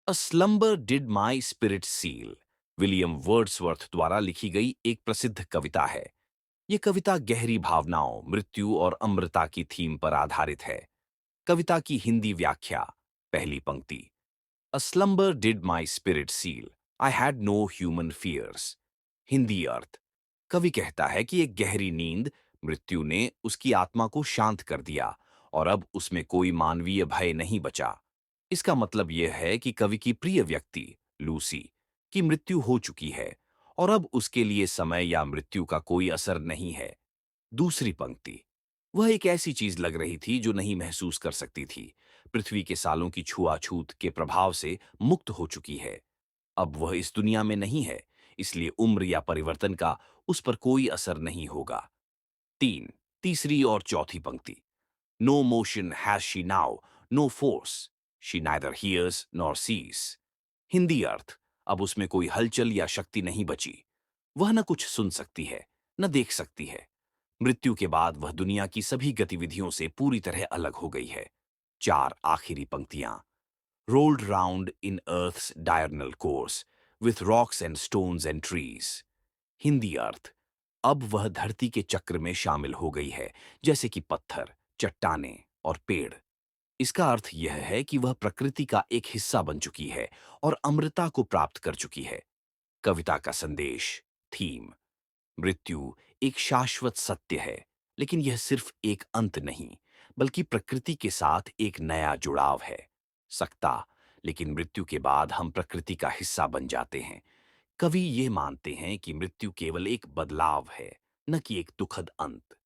A slumber did my spirit seal William Wordsworth द्वारा लिखी गई एक प्रसिद्ध कविता है। ये कविता गहरी भावनाओं, मृत्यु और अमृता की थीम पर आधारित है। कविता की हिंदी व्याख्या। पहली पंक्ति। A slumber did my spirit seal, I had no human fears. Hindi अर्थ। कवि कहता है कि एक गहरी नींद, मृत्यु ने उसकी आत्मा को शांत कर दिया और अब उसमें कोई मानवीय भय नहीं बचा। इसका मतलब यह है कि कवि की प्रिय व्यक्ति, लूसी, की मृत्यु हो चुकी है और अब उसके लिए समय या मृत्यु का कोई असर नहीं है। दूसरी पंक्ति। वह एक ऐसी चीज लग रही थी जो नहीं महसूस कर सकती थी। पृथ्वी के सालों की छुआछूत के प्रभाव से मुक्त हो चुकी है। अब वह इस दुनिया में नहीं है, इसलिए उम्र या परिवर्तन का उस पर कोई असर नहीं होगा। तीन। तीसरी और चौथी पंक्ति। No motion has she now, no force, she neither hears nor sees. Hindi अर्थ। अब उसमें कोई हलचल या शक्ति नहीं बची। वह न कुछ सुन सकती है, न देख सकती है। मृत्यु के बाद वह दुनिया की सभी गतिविधियों से पूरी तरह अलग हो गई है। चार आखिरी पंक्तियां। rolled round in Earth's diurnal course, with rocks and stones and trees. Hindi अर्थ। अब वह धरती के चक्र में शामिल हो गई है, जैसे कि पत्थर, चट्टानें और पेड़। इसका अर्थ यह है कि वह प्रकृति का एक हिस्सा बन चुकी है और अमृता को प्राप्त कर चुकी है। कविता का संदेश। थीम। मृत्यु एक शाश्वत सत्य है, लेकिन यह सिर्फ एक अंत नहीं, बल्कि प्रकृति के साथ एक नया जुड़ाव है। सकता, लेकिन मृत्यु के बाद हम प्रकृति का हिस्सा बन जाते हैं। कवि ये मानते हैं कि मृत्यु केवल एक बदलाव है, न कि एक दुखद अंत।